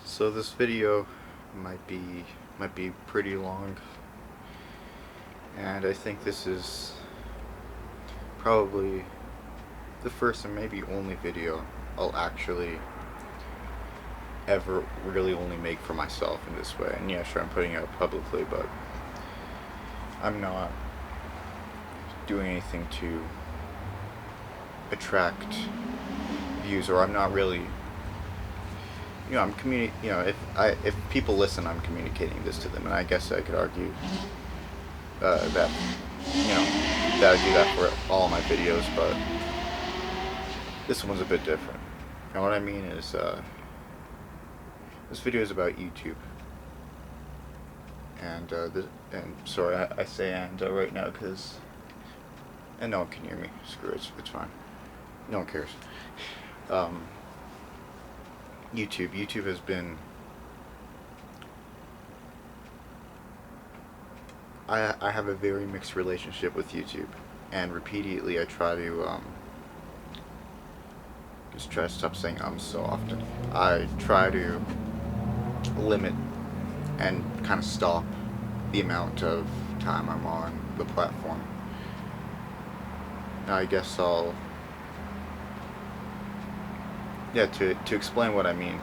So this video might be pretty long, and I think this is probably the first and maybe only video I'll actually ever really only make for myself in this way. And yeah, sure, I'm putting it out publicly, but I'm not doing anything to attract views, or I'm not really, I'm if people listen, I'm communicating this to them, and I guess I could argue that that I do that for all my videos, but this one's a bit different. And what I mean is, this video is about YouTube, and sorry, I say right now and no one can hear me. Screw it, it's fine. No one cares. YouTube has been. I have a very mixed relationship with YouTube, and repeatedly I try to just try to stop saying so often. I try to limit and kind of stop the amount of time I'm on the platform. Now I guess to explain what I mean.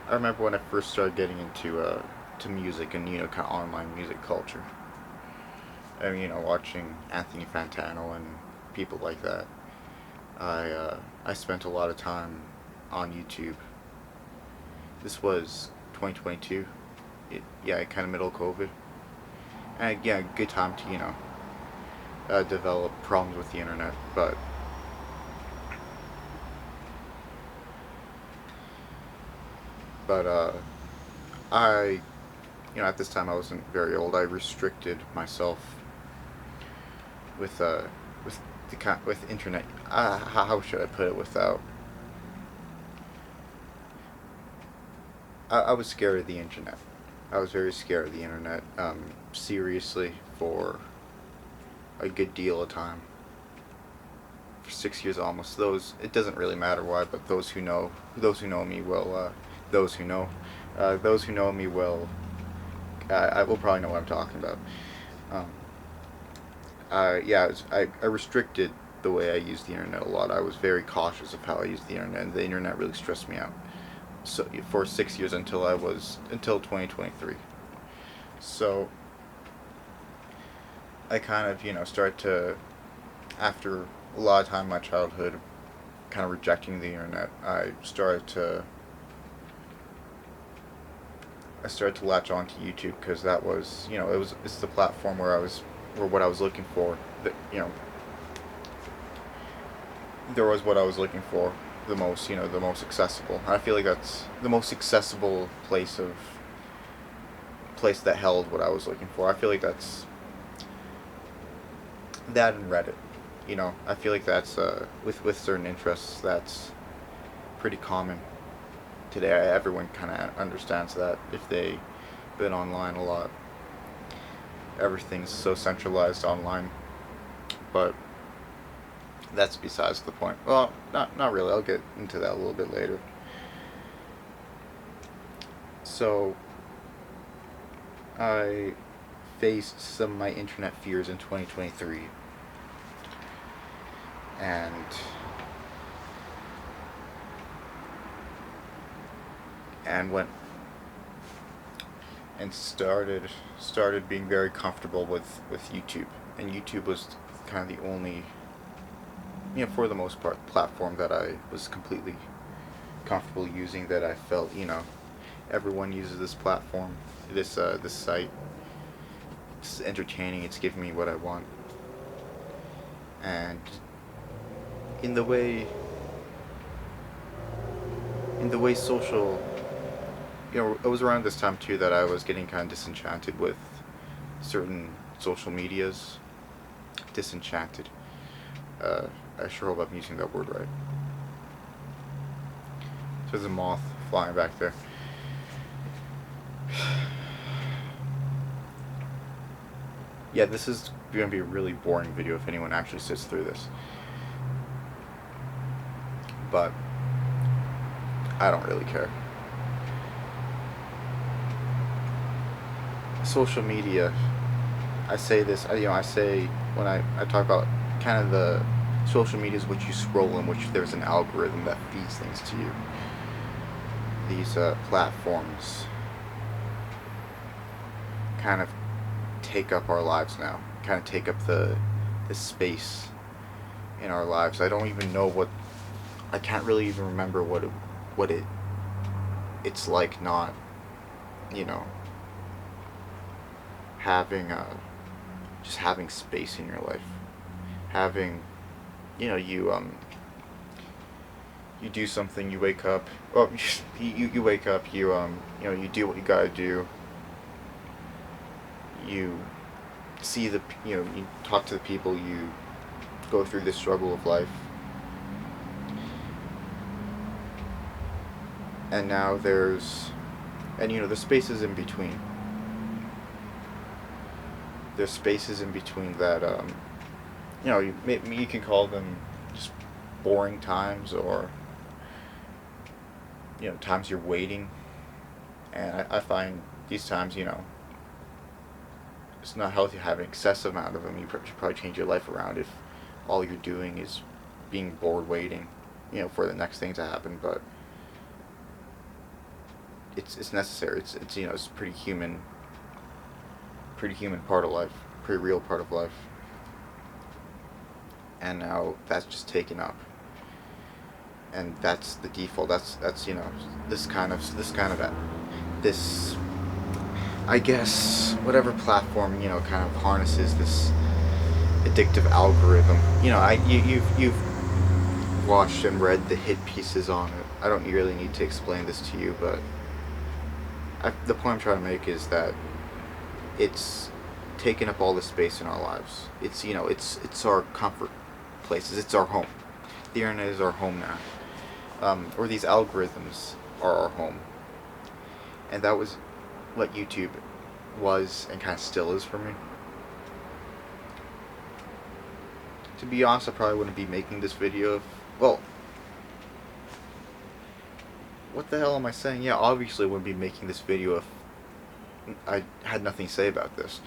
I remember when I first started getting into to music and kind of online music culture. I mean, watching Anthony Fantano and people like that. I spent a lot of time on YouTube. This was 2022. Kind of middle of COVID. And yeah, good time to develop problems with the internet, but I at this time I wasn't very old. I restricted myself with with internet. How should I put it without? I was scared of the internet. I was very scared of the internet. Seriously, for a good deal of time. For 6 years almost. It doesn't really matter why, but those who know me will. Those who know me will. I will probably know what I'm talking about. I restricted the way I used the internet a lot. I was very cautious of how I used the internet, and the internet really stressed me out. So for 6 years until 2023. So I kind of start to, after a lot of time in my childhood, kind of rejecting the internet. I started to latch on to YouTube because that was it's the platform where what I was looking for. That there was what I was looking for the most, the most accessible. I feel like that's the most accessible place that held what I was looking for. I feel like that's that and Reddit. I feel like that's with certain interests that's pretty common today. Everyone kind of understands that if they've been online a lot. Everything's so centralized online, but that's besides the point. Well, not really. I'll get into that a little bit later. So I faced some of my internet fears in 2023, and went and started being very comfortable with YouTube. And YouTube was kind of the only, for the most part, platform that I was completely comfortable using, that I felt, everyone uses this platform, this site. It's entertaining, it's giving me what I want. And in the way social, it was around this time too that I was getting kind of disenchanted with certain social medias. Disenchanted. I sure hope I'm using that word right. There's a moth flying back there. Yeah, this is going to be a really boring video if anyone actually sits through this. but I don't really care. Social media, I say this, I say when I talk about kind of the social media is what you scroll in, which there's an algorithm that feeds things to you. These platforms kind of take up our lives now, kind of take up the space in our lives. I don't even know I can't really even remember it's like not, you know, having just having space in your life, having, you do something, you wake up, you wake up, you do what you gotta do, you see you talk to the people, you go through the struggle of life, and now the spaces in between. There's spaces in between that, you can call them just boring times, or, times you're waiting. And I find these times, it's not healthy to have an excessive amount of them. You should probably change your life around if all you're doing is being bored waiting, for the next thing to happen. But it's necessary. It's it's pretty human part of life, pretty real part of life. And now that's just taken up, and that's the default. That's this, I guess, whatever platform kind of harnesses this addictive algorithm. You've watched and read the hit pieces on it. I don't really need to explain this to you, but the point I'm trying to make is that it's taken up all the space in our lives. It's it's our comfort places. It's our home. The internet is our home now, or these algorithms are our home. And that was what YouTube was and kind of still is for me. To be honest, I probably wouldn't be making this video what the hell am I saying? Yeah, obviously I wouldn't be making this video if I had nothing to say about this.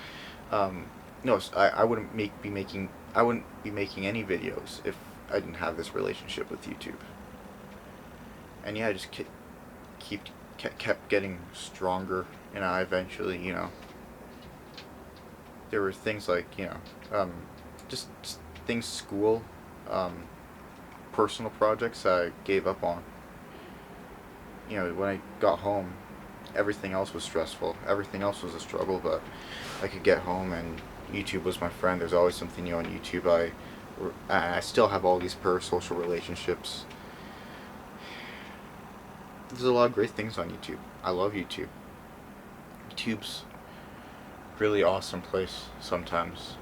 No, I wouldn't be making any videos if I didn't have this relationship with YouTube. And yeah, I just kept getting stronger, and I eventually, there were things like, just things, school, personal projects I gave up on. When I got home, everything else was stressful. Everything else was a struggle, but I could get home and YouTube was my friend. There's always something new on YouTube. I still have all these parasocial relationships. There's a lot of great things on YouTube. I love YouTube. YouTube's a really awesome place sometimes.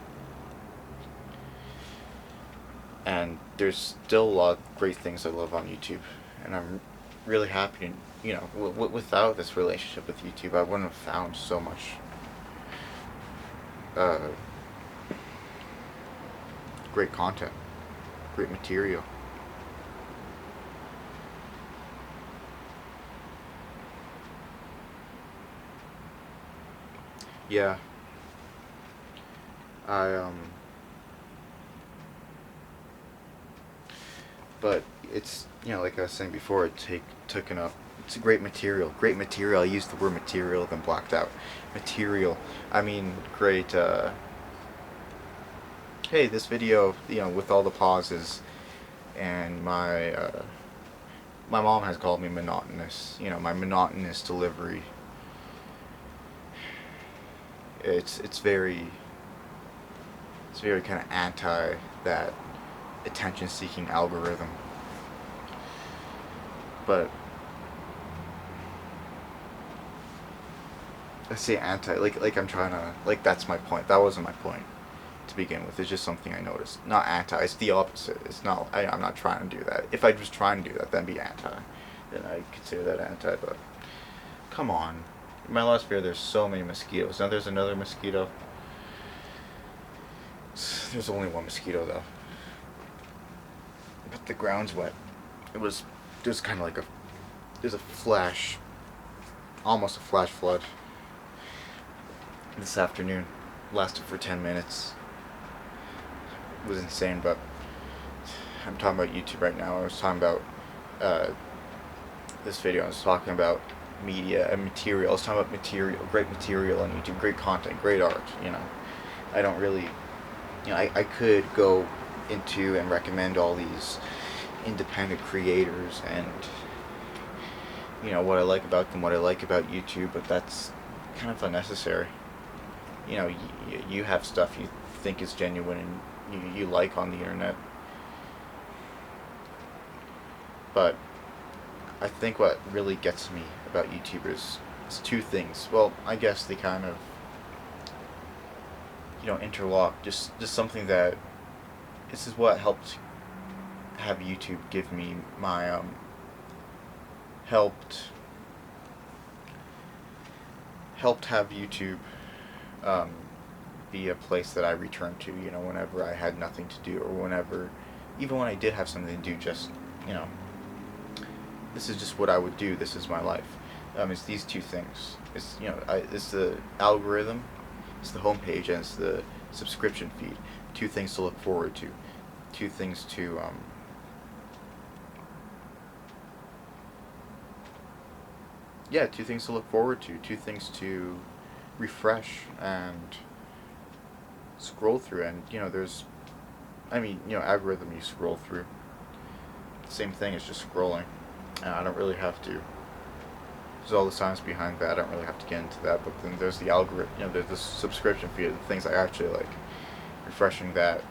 And there's still a lot of great things I love on YouTube. And I'm really happy to, without this relationship with YouTube, I wouldn't have found so much great content, great material. Yeah, but it's, like I was saying before, taken up. It's a great material. Great material. I used the word material, then blacked out. Material. I mean, great. Hey, this video, with all the pauses, and my mom has called me monotonous. My monotonous delivery. It's very kind of anti that attention-seeking algorithm. But I say anti, like I'm trying to, that's my point. That wasn't my point to begin with. It's just something I noticed. Not anti. It's the opposite. It's not. I'm not trying to do that. If I was trying to do that, then be anti. Then I consider that anti. But come on. In my last video, there's so many mosquitoes. Now there's another mosquito. There's only one mosquito though. But the ground's wet. it was just kind of like there's a flash, almost a flash flood this afternoon. Lasted for 10 minutes. It was insane, but I'm talking about YouTube right now. I was talking about this video. I was talking about media and material. I was talking about material, great material on YouTube, great content, great art. I don't really, I could go into and recommend all these independent creators and what I like about them, what I like about YouTube, but that's kind of unnecessary. You have stuff you think is genuine and you like on the internet, but I think what really gets me about YouTubers is two things. Well, I guess they kind of interlock. Just something that this is what helped have YouTube give me my helped have YouTube be a place that I returned to, whenever I had nothing to do, or even when I did have something to do, just, this is just what I would do, this is my life. It's these two things. It's, it's the algorithm, it's the homepage, and it's the subscription feed. Two things to look forward to. Two things to, two things to look forward to. Two things to refresh and scroll through. And there's algorithm you scroll through, same thing as just scrolling, and I don't really have to, there's all the science behind that, I don't really have to get into that. But then there's the algorithm, there's the subscription feed, the things I actually like, refreshing that.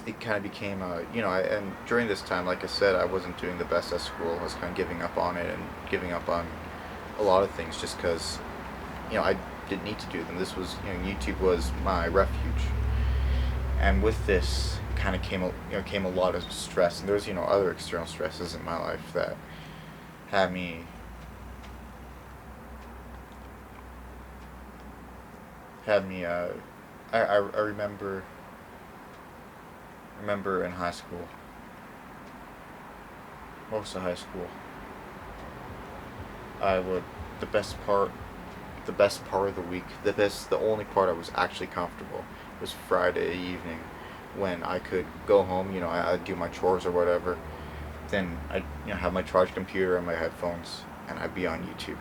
It kind of became and during this time, like I said, I wasn't doing the best at school. I was kind of giving up on it and giving up on a lot of things just because, I didn't need to do them. This was, YouTube was my refuge. And with this kind of came a lot of stress. And there was, other external stresses in my life that had me I remember in high school, most of high school, the best part of the week, the only part I was actually comfortable was Friday evening, when I could go home, I'd do my chores or whatever, then I'd have my charged computer and my headphones, and I'd be on YouTube.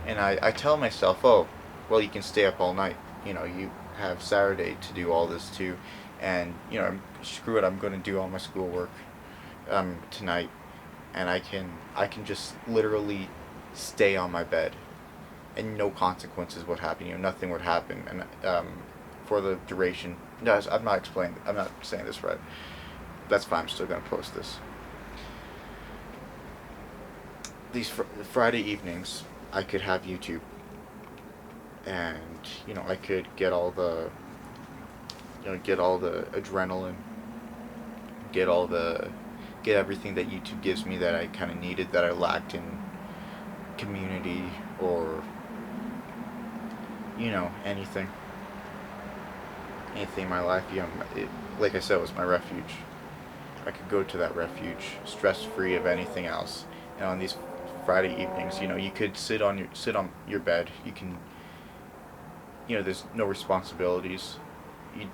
And I tell myself, oh, well, you can stay up all night, you have Saturday to do all this too, and screw it, I'm going to do all my schoolwork tonight, and I can just literally stay on my bed, and no consequences would happen. Nothing would happen, and for the duration. No, I'm not saying this right. That's fine. I'm still going to post this. These Friday evenings, I could have YouTube, and I could get all the adrenaline, get everything that YouTube gives me that I kind of needed, that I lacked in community or anything in my life. Like I said, it was my refuge. I could go to that refuge stress free of anything else. And on these Friday evenings, you could sit on your bed. You can, there's no responsibilities. You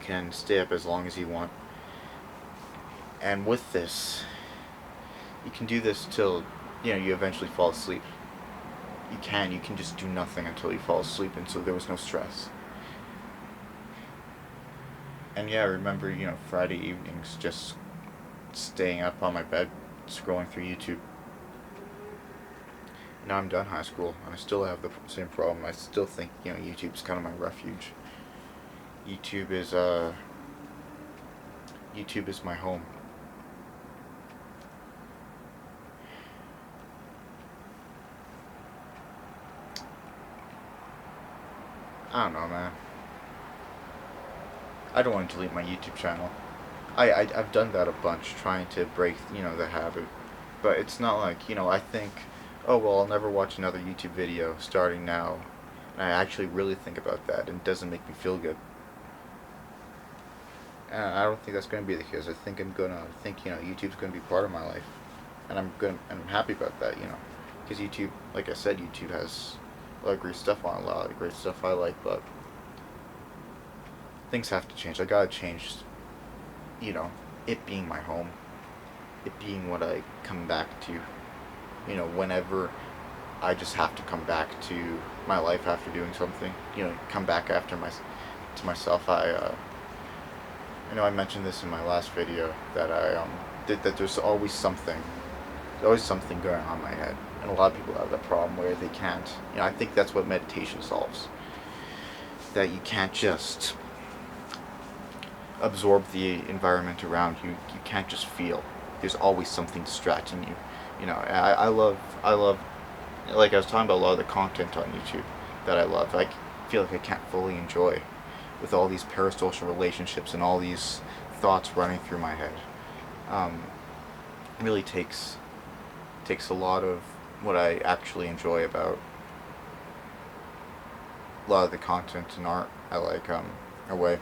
can stay up as long as you want. And with this, you can do this till you eventually fall asleep. You can just do nothing until you fall asleep, and so there was no stress. And I remember, Friday evenings just staying up on my bed, scrolling through YouTube. Now I'm done high school, and I still have the same problem. I still think, YouTube's kind of my refuge. YouTube is my home. I don't know, man. I don't want to delete my YouTube channel. I've done that a bunch, trying to break, the habit. But it's not like, I think, oh, well, I'll never watch another YouTube video starting now. And I actually really think about that, and it doesn't make me feel good. And I don't think that's going to be the case. I think YouTube's going to be part of my life, and I'm happy about that, because YouTube, like I said, YouTube has a lot of great stuff on, a lot of great stuff I like, but things have to change. I gotta change, it being my home, it being what I come back to, whenever I just have to come back to my life after doing something, come back to myself. I know I mentioned this in my last video that I did, that there's always something going on in my head, and a lot of people have that problem where they can't. I think that's what meditation solves. That you can't just absorb the environment around you. You can't just feel. There's always something distracting you. I love, like I was talking about, a lot of the content on YouTube that I love. I feel like I can't fully enjoy with all these parasocial relationships and all these thoughts running through my head. It really takes a lot of what I actually enjoy about a lot of the content and art I like away.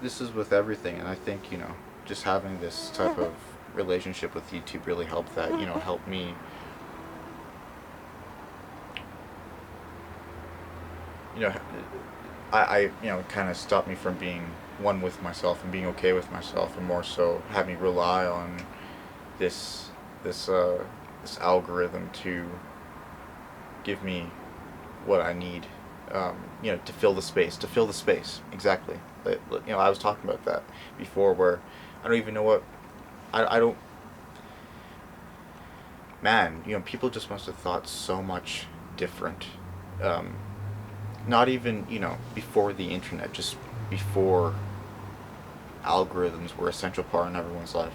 This is with everything, and I think, just having this type of relationship with YouTube really helped that, help me, I kind of stopped me from being one with myself and being okay with myself, and more so have me rely on this algorithm to give me what I need, to fill the space, exactly. But, I was talking about that before, where I don't even know what, I don't, man, people just must have thought so much different, not even, before the internet, just before algorithms were a central part in everyone's life.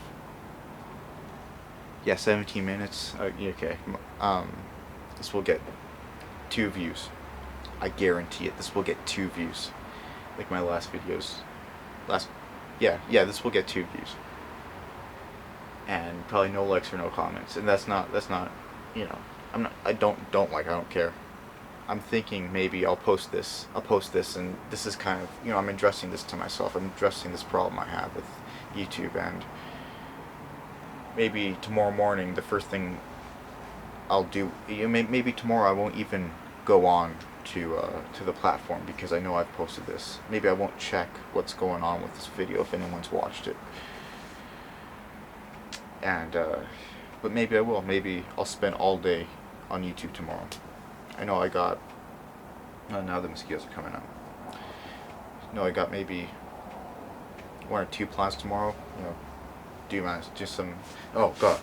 Yeah, 17 minutes, okay, this will get 2 views, I guarantee it. This will get 2 views, like my last videos, this will get 2 views, and probably no likes or no comments, and that's not, I don't care. I'm thinking maybe I'll post this, and this is kind of, I'm addressing this to myself, I'm addressing this problem I have with YouTube, and maybe tomorrow morning, the first thing I'll do, maybe tomorrow I won't even go on to the platform, because I know I've posted this. Maybe I won't check what's going on with this video if anyone's watched it, and but maybe I will. Maybe I'll spend all day on YouTube tomorrow. I know I got, now the mosquitoes are coming out. No, I got maybe 1 or 2 plans tomorrow. Do some, oh god,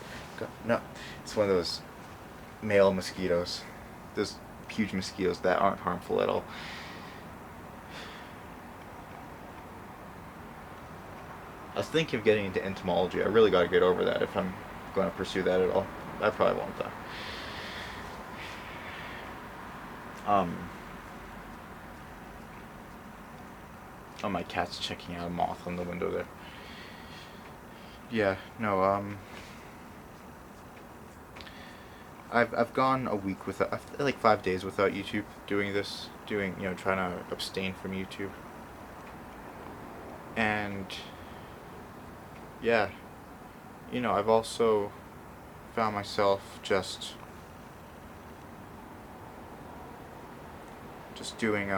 no, it's one of those male mosquitoes, those huge mosquitoes that aren't harmful at all. I was thinking of getting into entomology. I really gotta get over that if I'm going to pursue that at all. I probably won't though. Oh, my cat's checking out a moth on the window there. Yeah, no, I've gone a week without, like 5 days without YouTube, trying to abstain from YouTube. And yeah, I've also found myself just doing,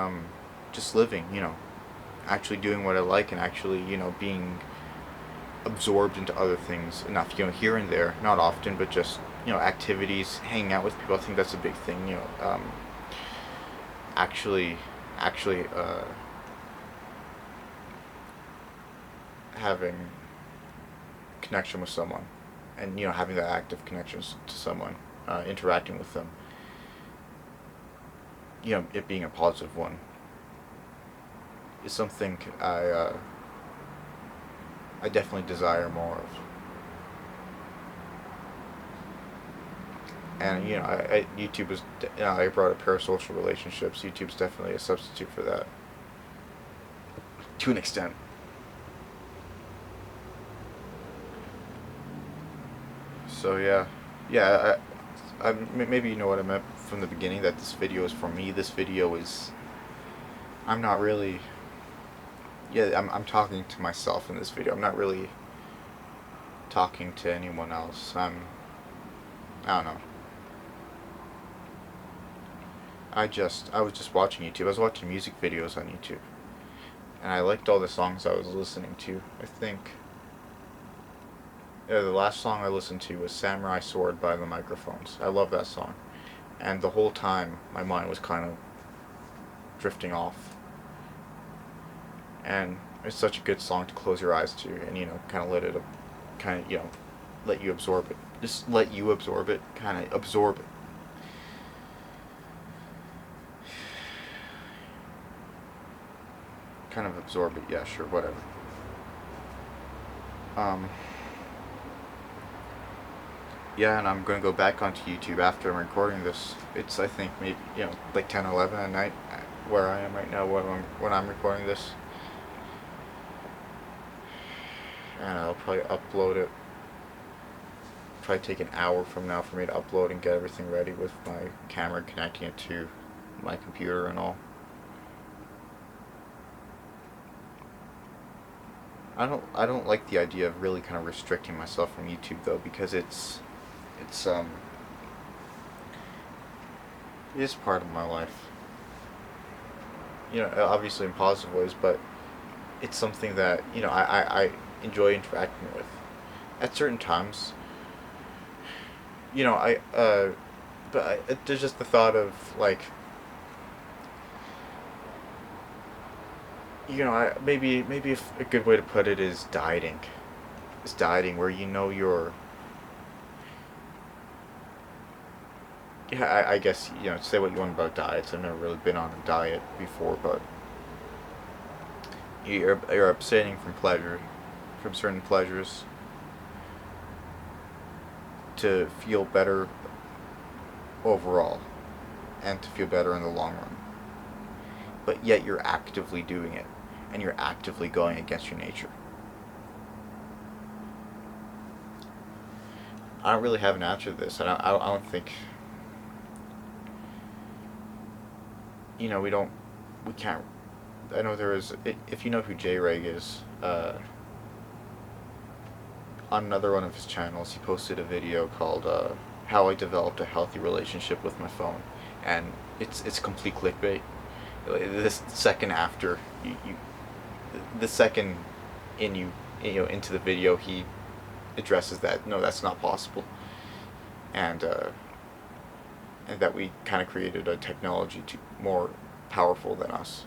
just living, actually doing what I like, and actually, being absorbed into other things enough, here and there, not often, but just, activities, hanging out with people. I think that's a big thing, actually, having connection with someone, and, having that active connections to someone, interacting with them, it being a positive one, is something I definitely desire more of. And YouTube is, I brought up parasocial relationships. YouTube's definitely a substitute for that, to an extent. So yeah, maybe you know what I meant from the beginning, that this video is for me. This video is, I'm not really, yeah, I'm talking to myself in this video. I'm not really talking to anyone else. I don't know. I was just watching YouTube. I was watching music videos on YouTube. And I liked all the songs I was listening to. I think the last song I listened to was Samurai Sword by the Microphones. I love that song. And the whole time, my mind was kind of drifting off. And it's such a good song to close your eyes to and, kind of let it, let you absorb it. Just let you absorb it. Kind of absorb it. Kind of absorb it, yeah, sure, whatever. Yeah, and I'm going to go back onto YouTube after I'm recording this. It's, I think, maybe, like 10 or 11 at night, where I am right now when I'm recording this. And I'll probably upload it. Probably take an hour from now for me to upload and get everything ready with my camera, connecting it to my computer and all. I don't like the idea of really kind of restricting myself from YouTube though, because it is part of my life. Obviously in positive ways, but it's something that, I enjoy interacting with. At certain times, there's just the thought of, like, maybe if a good way to put it is dieting. It's dieting where you're... Yeah, I guess, say what you want about diets. I've never really been on a diet before, but you're abstaining from certain pleasures to feel better overall and to feel better in the long run. But yet you're actively doing it, and you're actively going against your nature. I don't really have an answer to this. I don't think... we can't... I know there is... If you know who J-Reg is, on another one of his channels, he posted a video called How I Developed a Healthy Relationship with My Phone. And it's complete clickbait. This second after the second into the video, he addresses that no, that's not possible, and that we kind of created a technology more powerful than us.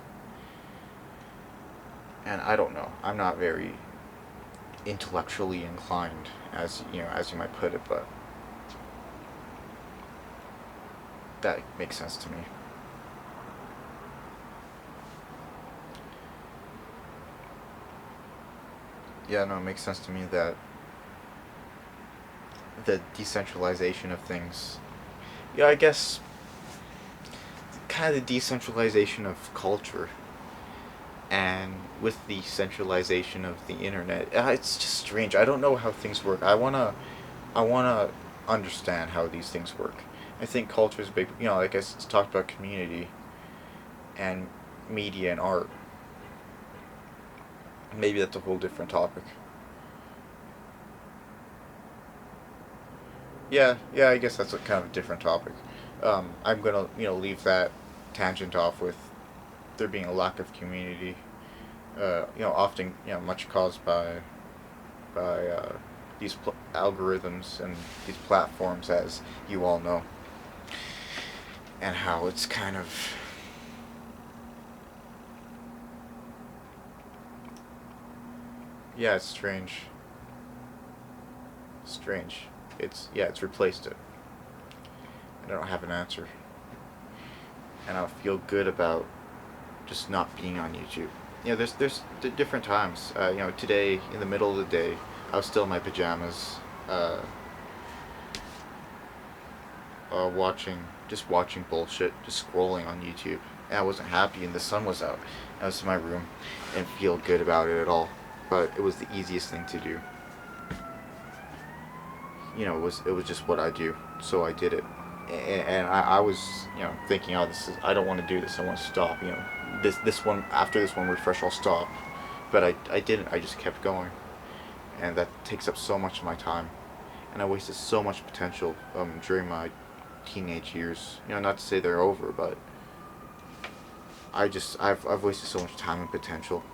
And I don't know, I'm not very intellectually inclined, as you might put it, but that makes sense to me. Yeah, no, it makes sense to me that the decentralization of things... Yeah, I guess kind of the decentralization of culture, and with the centralization of the internet, it's just strange. I don't know how things work. I wanna understand how these things work. I think culture is big. Like I talked about community and media and art. Maybe that's a whole different topic. Yeah, I guess that's a kind of a different topic. I'm gonna, leave that tangent off with there being a lack of community. Often, much caused by these algorithms and these platforms, as you all know, and how it's kind of... Yeah, it's strange. It's replaced it. And I don't have an answer. And I feel good about just not being on YouTube. There's different times. Today, in the middle of the day, I was still in my pajamas, watching bullshit, just scrolling on YouTube. And I wasn't happy, and the sun was out. I was in my room, and feel good about it at all. But it was the easiest thing to do. it was just what I do, so I did it. And I was, thinking, oh, I don't want to do this. I want to stop. This one, after this one refresh, I'll stop. But I didn't. I just kept going, and that takes up so much of my time, and I wasted so much potential during my teenage years. Not to say they're over, but I've wasted so much time and potential.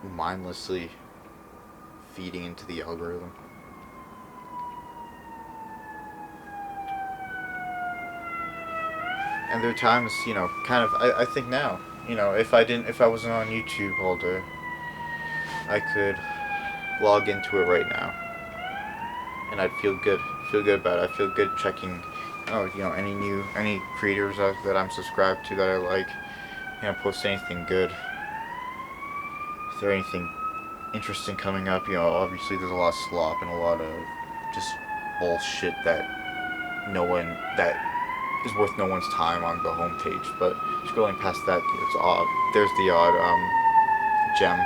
Mindlessly feeding into the algorithm. And there are times, kind of, I think now, if I wasn't on YouTube all day, I could log into it right now, and I'd feel good about it. I feel good checking, any creators that I'm subscribed to that I like, post anything good. Is there anything interesting coming up? Obviously there's a lot of slop and a lot of just bullshit that is worth no one's time on the homepage. But scrolling past that, it's odd. There's the odd gem,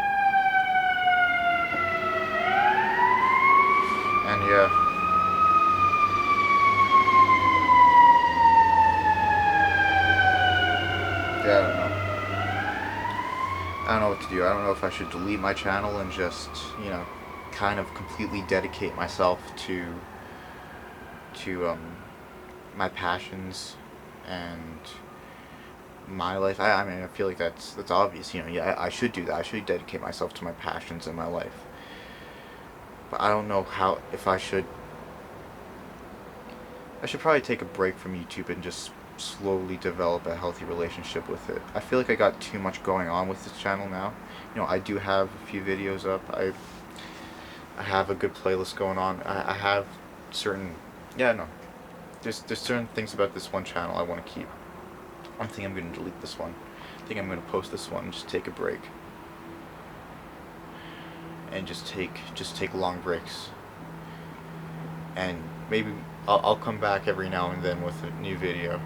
and yeah. Yeah, I don't know. I don't know what to do. I don't know if I should delete my channel and just, kind of completely dedicate myself to my passions and my life. I mean, I feel like that's obvious. Yeah, I should do that. I should dedicate myself to my passions in my life. But I don't know if I should probably take a break from YouTube and just slowly develop a healthy relationship with it. I feel like I got too much going on with this channel now. I do have a few videos up. I have a good playlist going on. I have certain, there's certain things about this one channel I want to keep. I think I'm going to delete this one. I think I'm going to post this one and just take a break. And just take long breaks. And maybe I'll come back every now and then with a new video.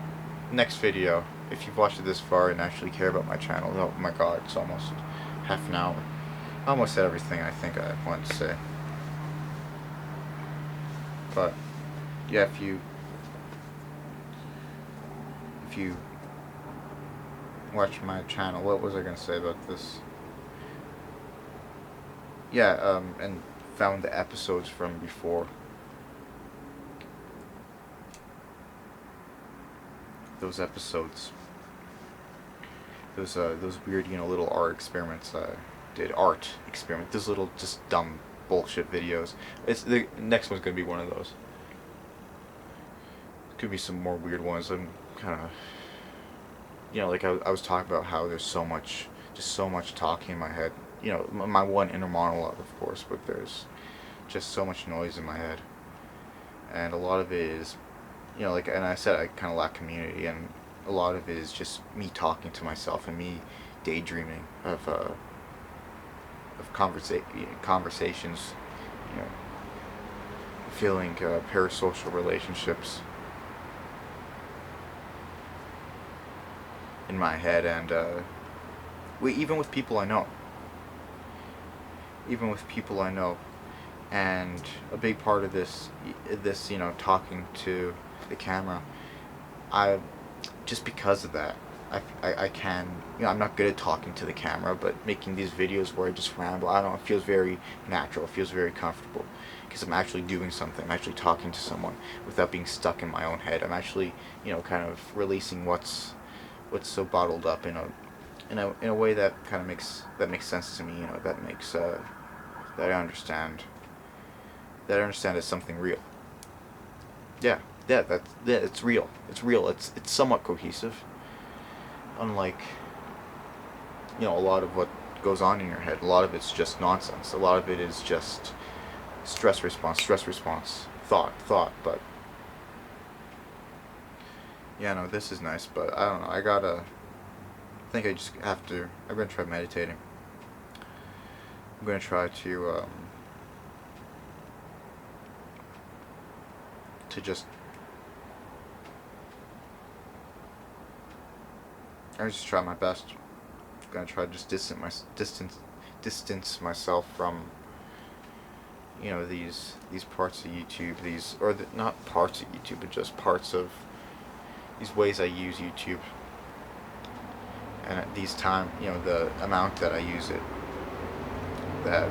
Next video, if you've watched it this far and actually care about my channel, oh my god, it's almost half an hour. I almost said everything I think I wanted to say. But yeah, if you watch my channel, what was I gonna say about this? Yeah, and found the episodes from before. Those episodes. Those weird, little art experiments I did. Those little just dumb bullshit videos. The next one's gonna be one of those. Could be some more weird ones. I'm kind of, like I was talking about how there's so much talking in my head. My one inner monologue, of course, but there's just so much noise in my head, and a lot of it is, and I said I kind of lack community, and a lot of it is just me talking to myself and me daydreaming of conversations, feeling parasocial relationships in my head, and even with people I know. And a big part of this, talking to the camera, just because of that, I can, I'm not good at talking to the camera, but making these videos where I just ramble, I don't know, it feels very natural, it feels very comfortable, because I'm actually doing something, I'm actually talking to someone without being stuck in my own head. I'm actually, kind of releasing what's so bottled up in a way that kind of makes sense to me, that makes, that I understand as something real. Yeah, it's real. It's somewhat cohesive. Unlike, a lot of what goes on in your head. A lot of it's just nonsense. A lot of it is just stress response, thought, but yeah, no, this is nice, but I don't know, I think I just have to, I'm gonna try meditating. I'm gonna try to just, I just try my best. I'm gonna try to just distance myself from, these parts of YouTube, not parts of YouTube, but just parts of these ways I use YouTube, and at these time, the amount that I use it, that